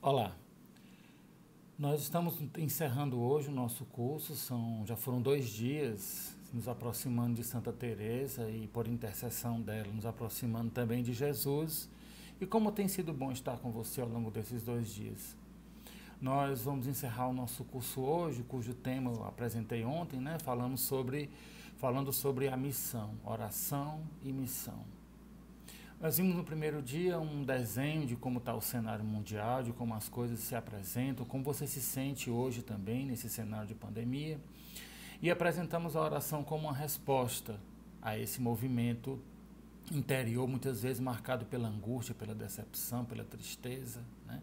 Olá, nós estamos encerrando hoje o nosso curso, já foram 2 dias nos aproximando de Santa Teresa e por intercessão dela, nos aproximando também de Jesus. E como tem sido bom estar com você ao longo desses 2 dias. Nós vamos encerrar o nosso curso hoje, cujo tema eu apresentei ontem, né? Falando sobre a missão, oração e missão. Nós vimos no primeiro dia um desenho de como está o cenário mundial, de como as coisas se apresentam, como você se sente hoje também nesse cenário de pandemia. E apresentamos a oração como uma resposta a esse movimento interior, muitas vezes marcado pela angústia, pela decepção, pela tristeza, né?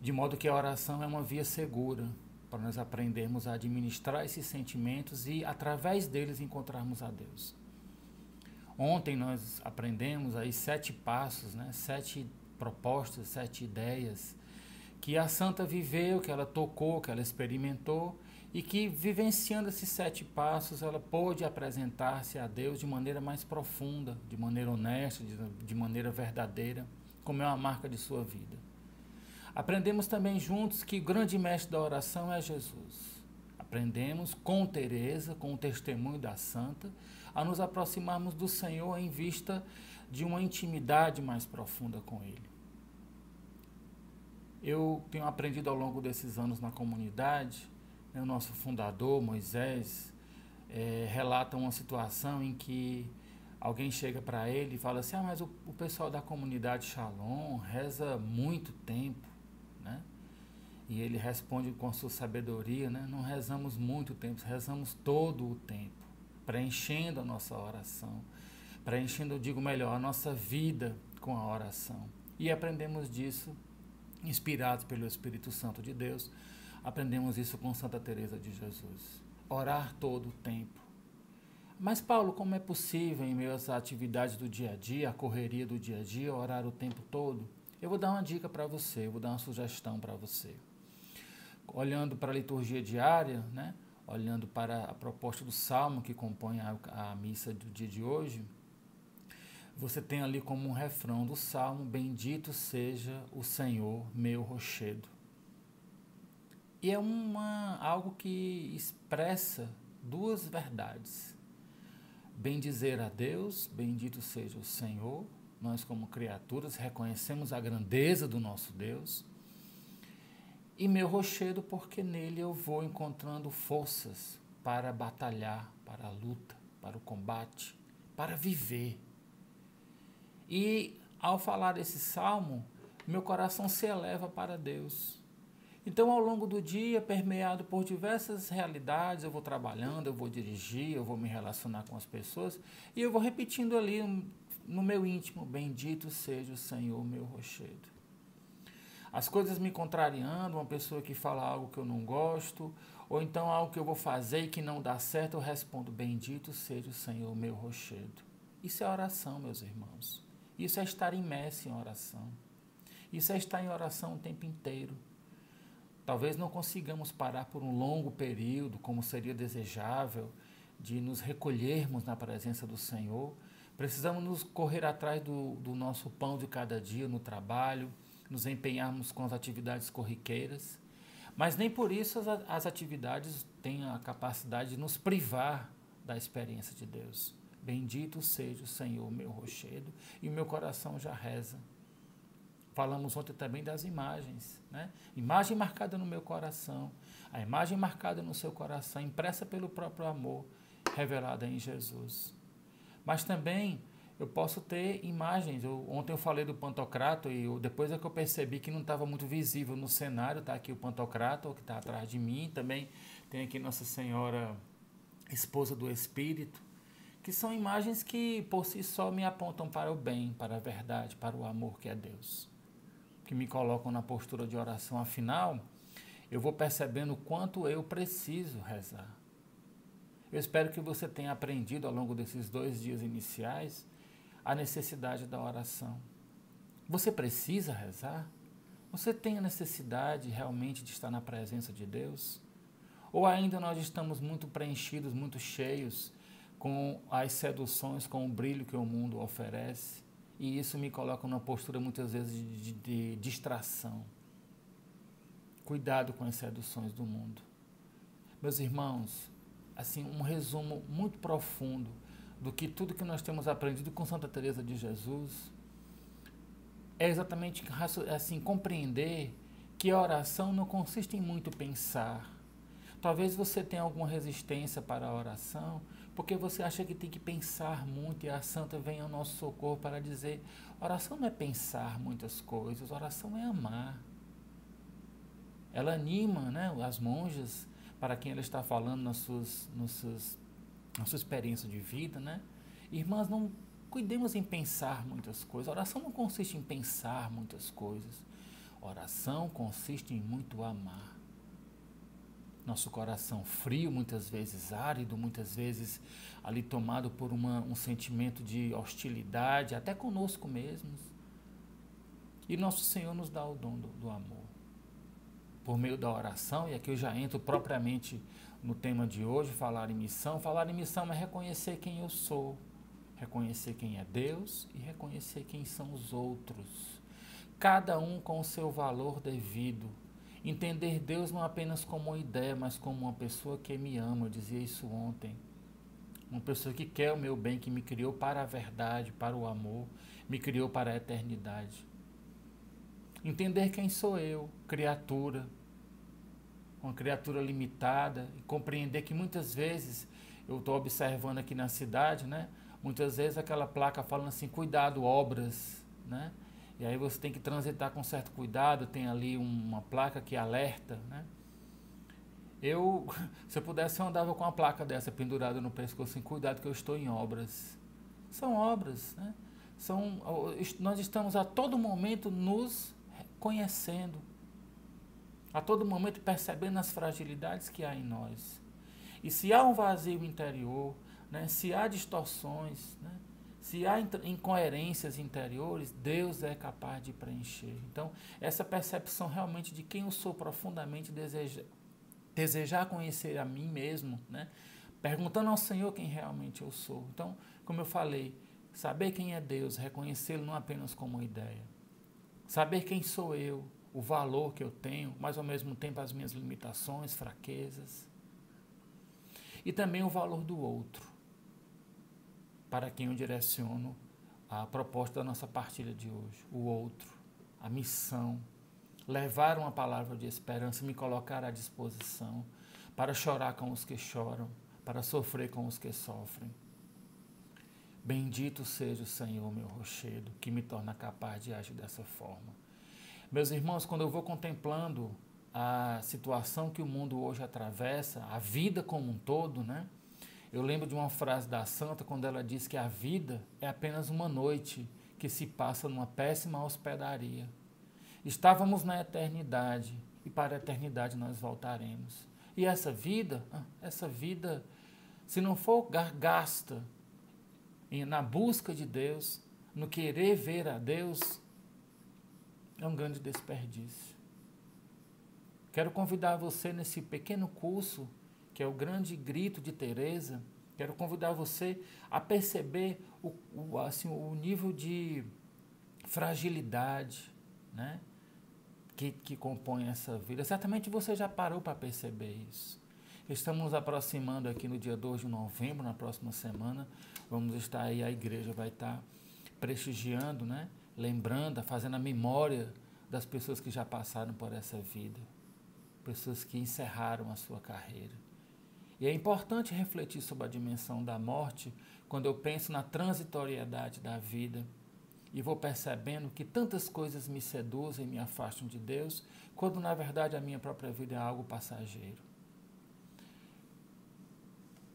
De modo que a oração é uma via segura para nós aprendermos a administrar esses sentimentos e, através deles, encontrarmos a Deus. Ontem nós aprendemos aí 7 passos, né? 7 propostas, 7 ideias que a santa viveu, que ela tocou, que ela experimentou e que, vivenciando esses 7 passos, ela pôde apresentar-se a Deus de maneira mais profunda, de maneira honesta, de maneira verdadeira, como é uma marca de sua vida. Aprendemos também juntos que o grande mestre da oração é Jesus. Aprendemos com Teresa, com o testemunho da santa, a nos aproximarmos do Senhor em vista de uma intimidade mais profunda com Ele. Eu tenho aprendido ao longo desses anos na comunidade, né, o nosso fundador, Moisés, relata uma situação em que alguém chega para ele e fala assim, mas o pessoal da comunidade Shalom reza muito tempo, né? E ele responde com a sua sabedoria, né? Não rezamos muito tempo, rezamos todo o tempo, preenchendo a nossa oração, preenchendo, eu digo melhor, a nossa vida com a oração. E aprendemos disso, inspirados pelo Espírito Santo de Deus, aprendemos isso com Santa Teresa de Jesus. Orar todo o tempo. Mas Paulo, como é possível em meio às atividades do dia a dia, a correria do dia a dia, orar o tempo todo? Eu vou dar uma dica para você, eu vou dar uma sugestão para você. Olhando para a liturgia diária, né? Olhando para a proposta do salmo que compõe a missa do dia de hoje, você tem ali como um refrão do salmo, bendito seja o Senhor, meu rochedo. E é algo que expressa duas verdades. Bendizer a Deus, bendito seja o Senhor, nós como criaturas reconhecemos a grandeza do nosso Deus, e meu rochedo, porque nele eu vou encontrando forças para batalhar, para a luta, para o combate, para viver. E ao falar desse salmo, meu coração se eleva para Deus. Então, ao longo do dia, permeado por diversas realidades, eu vou trabalhando, eu vou dirigir, eu vou me relacionar com as pessoas, e eu vou repetindo ali no meu íntimo, bendito seja o Senhor, meu rochedo. As coisas me contrariando, uma pessoa que fala algo que eu não gosto, ou então algo que eu vou fazer e que não dá certo, eu respondo, bendito seja o Senhor, meu rochedo. Isso é oração, meus irmãos. Isso é estar imerso em oração. Isso é estar em oração o tempo inteiro. Talvez não consigamos parar por um longo período, como seria desejável, de nos recolhermos na presença do Senhor. Precisamos nos correr atrás do nosso pão de cada dia no trabalho, nos empenharmos com as atividades corriqueiras, mas nem por isso as atividades têm a capacidade de nos privar da experiência de Deus. Bendito seja o Senhor, meu rochedo, e o meu coração já reza. Falamos ontem também das imagens, né? Imagem marcada no meu coração, a imagem marcada no seu coração, impressa pelo próprio amor, revelada em Jesus. Mas também eu posso ter imagens. Ontem eu falei do Pantocrator e depois é que eu percebi que não estava muito visível no cenário. Está aqui o Pantocrator que está atrás de mim. Também tem aqui Nossa Senhora, esposa do Espírito, que são imagens que por si só me apontam para o bem, para a verdade, para o amor que é Deus, que me colocam na postura de oração. Afinal, eu vou percebendo o quanto eu preciso rezar. Eu espero que você tenha aprendido ao longo desses 2 dias iniciais a necessidade da oração. Você precisa rezar? Você tem a necessidade realmente de estar na presença de Deus? Ou ainda nós estamos muito preenchidos, muito cheios com as seduções, com o brilho que o mundo oferece? E isso me coloca numa postura muitas vezes de distração. Cuidado com as seduções do mundo. Meus irmãos, assim, um resumo muito profundo do que tudo que nós temos aprendido com Santa Teresa de Jesus é exatamente assim, compreender que a oração não consiste em muito pensar. Talvez você tenha alguma resistência para a oração, porque você acha que tem que pensar muito e a Santa vem ao nosso socorro para dizer: oração não é pensar muitas coisas, oração é amar. Ela anima, né, as monjas, para quem ela está falando na sua experiência de vida, né? Irmãs, não cuidemos em pensar muitas coisas. Oração não consiste em pensar muitas coisas. Oração consiste em muito amar. Nosso coração frio, muitas vezes árido, muitas vezes ali tomado por um sentimento de hostilidade, até conosco mesmos. E nosso Senhor nos dá o dom do amor. Por meio da oração, e aqui eu já entro propriamente no tema de hoje, falar em missão. Falar em missão é reconhecer quem eu sou, reconhecer quem é Deus e reconhecer quem são os outros. Cada um com o seu valor devido. Entender Deus não apenas como uma ideia, mas como uma pessoa que me ama. Eu dizia isso ontem. Uma pessoa que quer o meu bem, que me criou para a verdade, para o amor, me criou para a eternidade. Entender quem sou eu, criatura, uma criatura limitada, e compreender que muitas vezes, eu estou observando aqui na cidade, né? Muitas vezes aquela placa falando assim, cuidado, obras, né? E aí você tem que transitar com certo cuidado, tem ali uma placa que alerta, né? Se eu pudesse, eu andava com uma placa dessa pendurada no pescoço, assim, cuidado que eu estou em obras. São obras, né? Nós estamos a todo momento nos conhecendo, a todo momento percebendo as fragilidades que há em nós. E se há um vazio interior, né, se há distorções, né, se há incoerências interiores, Deus é capaz de preencher. Então, essa percepção realmente de quem eu sou profundamente, desejar conhecer a mim mesmo, né, perguntando ao Senhor quem realmente eu sou. Então, como eu falei, saber quem é Deus, reconhecê-lo não apenas como uma ideia. Saber quem sou eu, o valor que eu tenho, mas ao mesmo tempo as minhas limitações, fraquezas. E também o valor do outro, para quem eu direciono a proposta da nossa partilha de hoje. O outro, a missão, levar uma palavra de esperança, me colocar à disposição para chorar com os que choram, para sofrer com os que sofrem. Bendito seja o Senhor, meu rochedo, que me torna capaz de agir dessa forma. Meus irmãos, quando eu vou contemplando a situação que o mundo hoje atravessa, a vida como um todo, né? Eu lembro de uma frase da Santa, quando ela diz que a vida é apenas uma noite que se passa numa péssima hospedaria. Estávamos na eternidade e para a eternidade nós voltaremos. E essa vida, se não for gasta na busca de Deus, no querer ver a Deus, é um grande desperdício. Quero convidar você nesse pequeno curso, que é o grande grito de Teresa, quero convidar você a perceber o nível de fragilidade, né, que compõe essa vida. Certamente você já parou para perceber isso. Estamos nos aproximando aqui no dia 2 de novembro, na próxima semana, vamos estar aí, a igreja vai estar prestigiando, né, lembrando, fazendo a memória das pessoas que já passaram por essa vida, pessoas que encerraram a sua carreira. E é importante refletir sobre a dimensão da morte quando eu penso na transitoriedade da vida e vou percebendo que tantas coisas me seduzem e me afastam de Deus, quando na verdade a minha própria vida é algo passageiro.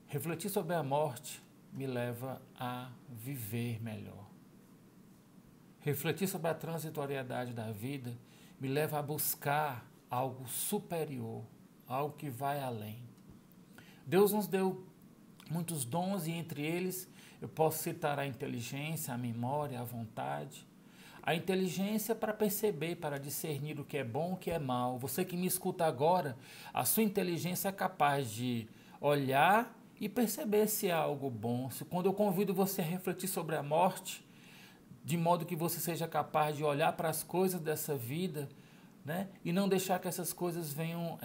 Refletir sobre a morte me leva a viver melhor. Refletir sobre a transitoriedade da vida me leva a buscar algo superior, algo que vai além. Deus nos deu muitos dons e entre eles eu posso citar a inteligência, a memória, a vontade. A inteligência para perceber, para discernir o que é bom e o que é mal. Você que me escuta agora, a sua inteligência é capaz de olhar e perceber se é algo bom. Quando eu convido você a refletir sobre a morte, de modo que você seja capaz de olhar para as coisas dessa vida, né, e não deixar que essas coisas venham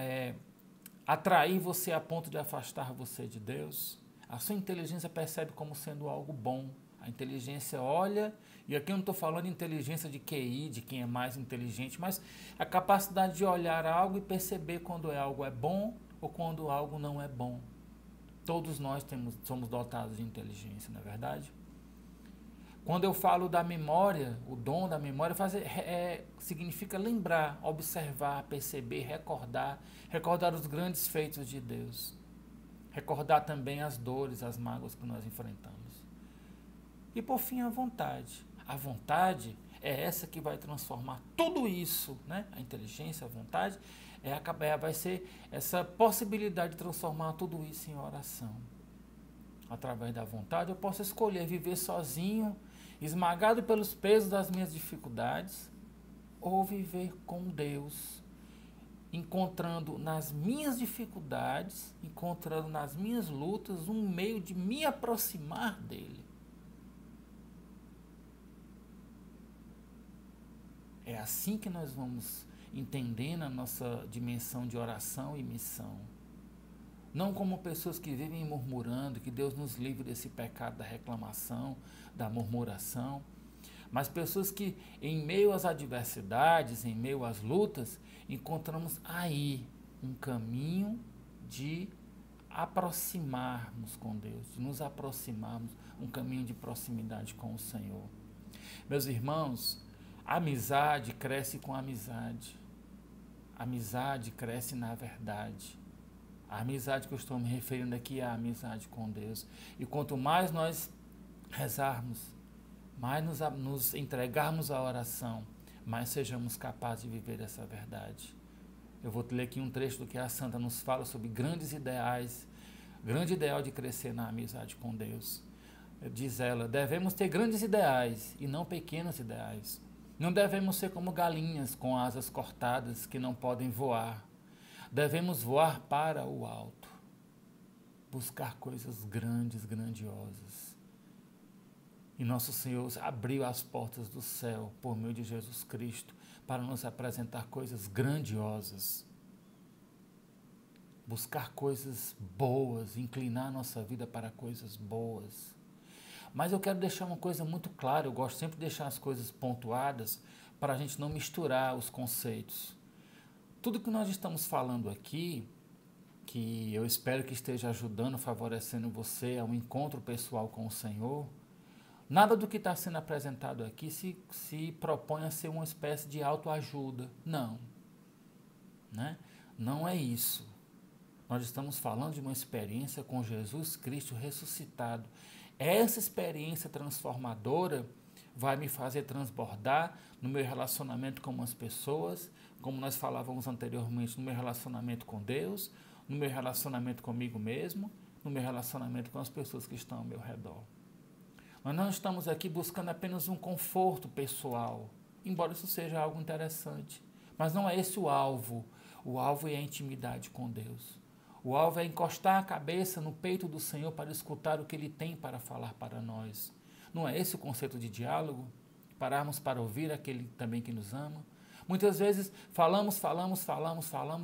atrair você a ponto de afastar você de Deus. A sua inteligência percebe como sendo algo bom. A inteligência olha, e aqui eu não estou falando de inteligência de QI, de quem é mais inteligente, mas a capacidade de olhar algo e perceber quando algo é bom ou quando algo não é bom. Todos nós somos dotados de inteligência, não é verdade? Quando eu falo da memória, o dom da memória significa lembrar, observar, perceber, recordar os grandes feitos de Deus. Recordar também as dores, as mágoas que nós enfrentamos. E por fim, a vontade. A vontade é essa que vai transformar tudo isso, né? A inteligência, a vontade, vai ser essa possibilidade de transformar tudo isso em oração. Através da vontade, eu posso escolher viver sozinho, esmagado pelos pesos das minhas dificuldades, ou viver com Deus, encontrando nas minhas dificuldades, encontrando nas minhas lutas um meio de me aproximar dele. É assim que nós vamos entendendo a nossa dimensão de oração e missão. Não como pessoas que vivem murmurando, que Deus nos livre desse pecado da reclamação, da murmuração, mas pessoas que, em meio às adversidades, em meio às lutas, encontramos aí um caminho de aproximarmos com Deus, de nos aproximarmos, um caminho de proximidade com o Senhor. Meus irmãos, a amizade cresce com a amizade. A amizade cresce na verdade. A amizade que eu estou me referindo aqui é a amizade com Deus. E quanto mais nós rezarmos, mais nos entregarmos à oração, mais sejamos capazes de viver essa verdade. Eu vou ler aqui um trecho do que a Santa nos fala sobre grandes ideais, grande ideal de crescer na amizade com Deus. Diz ela, devemos ter grandes ideais e não pequenos ideais. Não devemos ser como galinhas com asas cortadas que não podem voar. Devemos voar para o alto, buscar coisas grandes, grandiosas. E nosso Senhor abriu as portas do céu por meio de Jesus Cristo para nos apresentar coisas grandiosas. Buscar coisas boas, inclinar nossa vida para coisas boas. Mas eu quero deixar uma coisa muito clara, eu gosto sempre de deixar as coisas pontuadas para a gente não misturar os conceitos. Tudo que nós estamos falando aqui, que eu espero que esteja ajudando, favorecendo você a um encontro pessoal com o Senhor, nada do que está sendo apresentado aqui se propõe a ser uma espécie de autoajuda. Não. Né? Não é isso. Nós estamos falando de uma experiência com Jesus Cristo ressuscitado. Essa experiência transformadora vai me fazer transbordar no meu relacionamento com as pessoas, como nós falávamos anteriormente, no meu relacionamento com Deus, no meu relacionamento comigo mesmo, no meu relacionamento com as pessoas que estão ao meu redor. Nós não estamos aqui buscando apenas um conforto pessoal, embora isso seja algo interessante, mas não é esse o alvo. O alvo é a intimidade com Deus. O alvo é encostar a cabeça no peito do Senhor para escutar o que Ele tem para falar para nós. Não é esse o conceito de diálogo? Pararmos para ouvir aquele também que nos ama? Muitas vezes falamos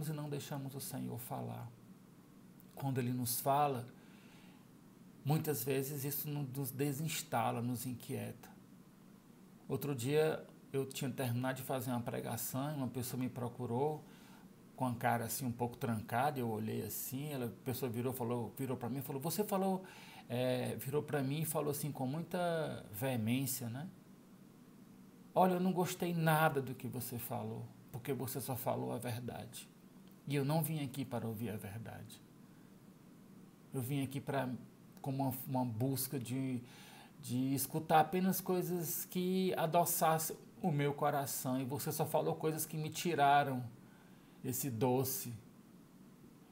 e não deixamos o Senhor falar. Quando Ele nos fala, muitas vezes isso nos desinstala, nos inquieta. Outro dia eu tinha terminado de fazer uma pregação e uma pessoa me procurou com a cara assim um pouco trancada, eu olhei assim, a pessoa virou para mim e falou, você falou, virou para mim e falou assim com muita veemência, né? Olha, eu não gostei nada do que você falou, porque você só falou a verdade. E eu não vim aqui para ouvir a verdade. Eu vim aqui como uma busca de escutar apenas coisas que adoçassem o meu coração, e você só falou coisas que me tiraram esse doce.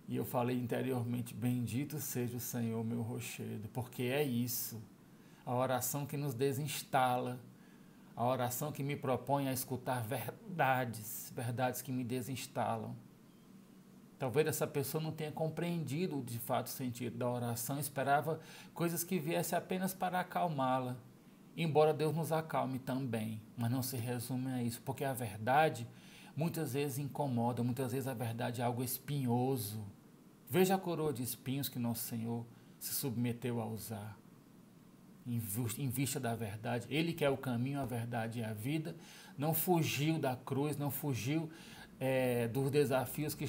E eu falei interiormente, bendito seja o Senhor, meu rochedo, porque é isso, a oração que nos desinstala, a oração que me propõe a escutar verdades que me desinstalam. Talvez essa pessoa não tenha compreendido de fato o sentido da oração, esperava coisas que viessem apenas para acalmá-la. embora Deus nos acalme também, mas não se resume a isso, porque a verdade muitas vezes incomoda, muitas vezes a verdade é algo espinhoso. Veja a coroa de espinhos que nosso Senhor se submeteu a usar, em vista da verdade. Ele que é o caminho, a verdade e a vida, não fugiu da cruz, não fugiu dos desafios que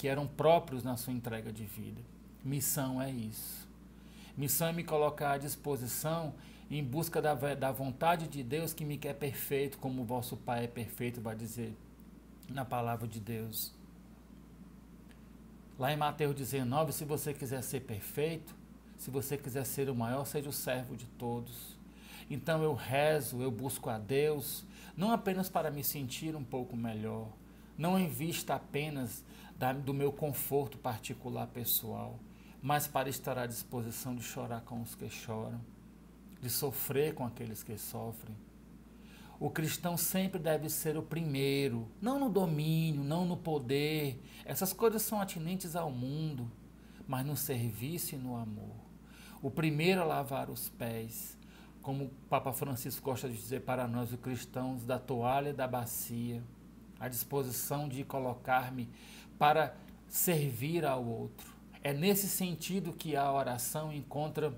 eram próprios na sua entrega de vida. Missão é isso. Missão é me colocar à disposição em busca da vontade de Deus que me quer perfeito, como o vosso Pai é perfeito, vai dizer na palavra de Deus. Lá em Mateus 19, se você quiser ser perfeito, se você quiser ser o maior, seja o servo de todos. Então eu rezo, eu busco a Deus, não apenas para me sentir um pouco melhor, não em vista apenas do meu conforto particular pessoal, mas para estar à disposição de chorar com os que choram, de sofrer com aqueles que sofrem. O cristão sempre deve ser o primeiro, não no domínio, não no poder. Essas coisas são atinentes ao mundo, mas no serviço e no amor. O primeiro a lavar os pés, como o Papa Francisco gosta de dizer para nós, os cristãos, da toalha e da bacia, à disposição de colocar-me para servir ao outro. É nesse sentido que a oração encontra,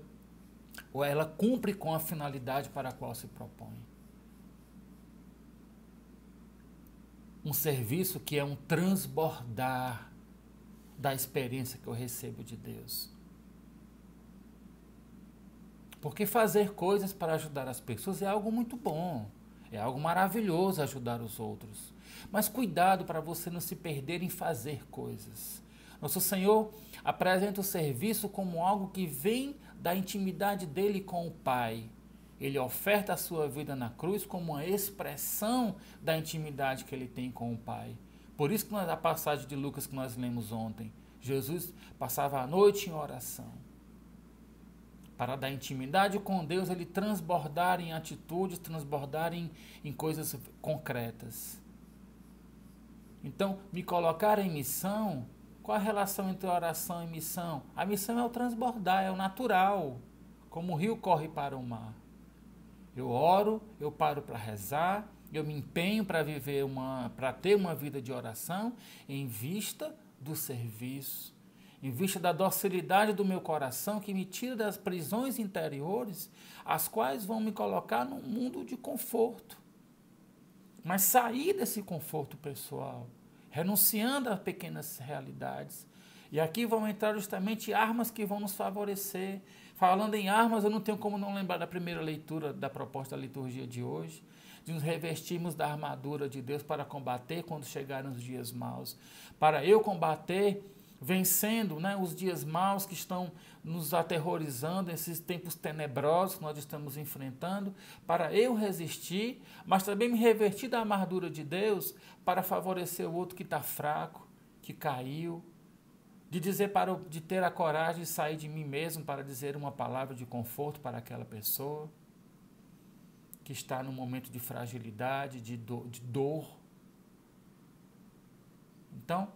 ou ela cumpre com a finalidade para a qual se propõe. Um serviço que é um transbordar da experiência que eu recebo de Deus. Porque fazer coisas para ajudar as pessoas é algo muito bom, é algo maravilhoso ajudar os outros. Mas cuidado para você não se perder em fazer coisas. Nosso Senhor apresenta o serviço como algo que vem da intimidade dele com o Pai. Ele oferta a sua vida na cruz como uma expressão da intimidade que ele tem com o Pai. Por isso que a passagem de Lucas que nós lemos ontem, Jesus passava a noite em oração. Para da intimidade com Deus, ele transbordar em atitudes, transbordar em coisas concretas. Então, me colocar em missão, qual a relação entre oração e missão? A missão é o transbordar, é o natural, como o rio corre para o mar. Eu oro, eu paro para rezar, eu me empenho para ter uma vida de oração em vista do serviço, em vista da docilidade do meu coração que me tira das prisões interiores, as quais vão me colocar num mundo de conforto. Mas sair desse conforto pessoal, renunciando a pequenas realidades. E aqui vão entrar justamente armas que vão nos favorecer. Falando em armas, eu não tenho como não lembrar da primeira leitura da proposta da liturgia de hoje, de nos revestirmos da armadura de Deus para combater quando chegarem os dias maus. Para eu combater, vencendo, os dias maus que estão nos aterrorizando, esses tempos tenebrosos que nós estamos enfrentando, para eu resistir, mas também me revestir da armadura de Deus para favorecer o outro que está fraco, que caiu, de ter a coragem de sair de mim mesmo para dizer uma palavra de conforto para aquela pessoa que está num momento de fragilidade, de dor. Então,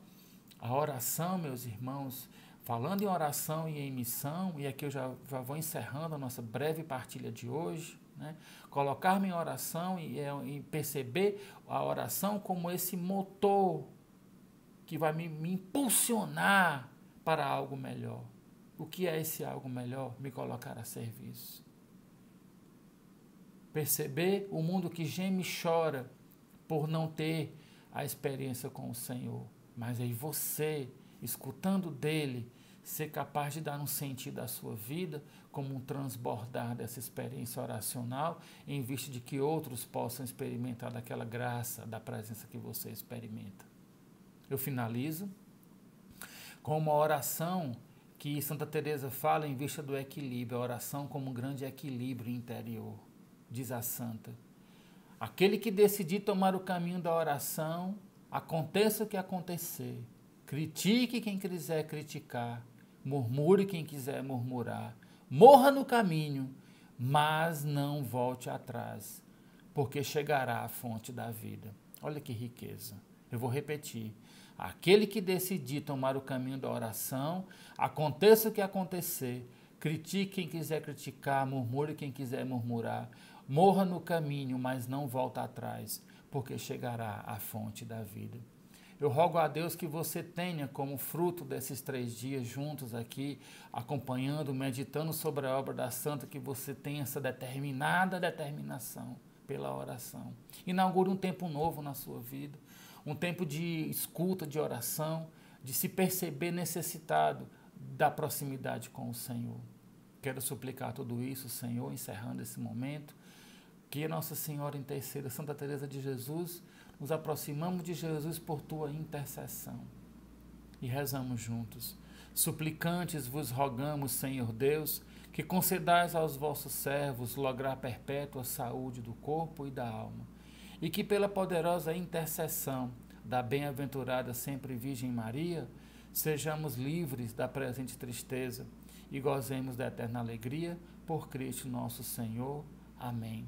a oração, meus irmãos, falando em oração e em missão, e aqui eu já vou encerrando a nossa breve partilha de hoje, colocar-me em oração e perceber a oração como esse motor que vai me impulsionar para algo melhor. O que é esse algo melhor? Me colocar a serviço. Perceber o mundo que geme e chora por não ter a experiência com o Senhor. Mas aí você, escutando dele, ser capaz de dar um sentido à sua vida como um transbordar dessa experiência oracional, em vista de que outros possam experimentar daquela graça, da presença que você experimenta. Eu finalizo com uma oração que Santa Teresa fala em vista do equilíbrio, a oração como um grande equilíbrio interior. Diz a santa: aquele que decidir tomar o caminho da oração, aconteça o que acontecer, critique quem quiser criticar, murmure quem quiser murmurar, morra no caminho, mas não volte atrás, porque chegará à fonte da vida. Olha que riqueza. Eu vou repetir. Aquele que decidir tomar o caminho da oração, aconteça o que acontecer, Critique quem quiser criticar, murmure quem quiser murmurar. Morra no caminho, mas não volta atrás, porque chegará à fonte da vida. Eu rogo a Deus que você tenha como fruto desses 3 dias juntos aqui, acompanhando, meditando sobre a obra da Santa, que você tenha essa determinação pela oração. Inaugure um tempo novo na sua vida, um tempo de escuta, de oração, de se perceber necessitado da proximidade com o Senhor. Quero suplicar tudo isso, Senhor, encerrando esse momento, que Nossa Senhora interceda, Santa Teresa de Jesus, nos aproximamos de Jesus por tua intercessão. E rezamos juntos. Suplicantes vos rogamos, Senhor Deus, que concedais aos vossos servos lograr perpétua saúde do corpo e da alma, e que pela poderosa intercessão da bem-aventurada sempre Virgem Maria, sejamos livres da presente tristeza e gozemos da eterna alegria por Cristo nosso Senhor. Amém.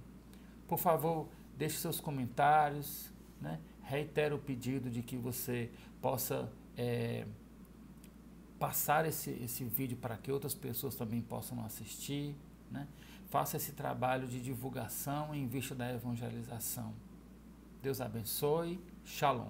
Por favor, deixe seus comentários, né? Reitero o pedido de que você possa passar esse vídeo para que outras pessoas também possam assistir, né? Faça esse trabalho de divulgação em vista da evangelização. Deus abençoe. Shalom.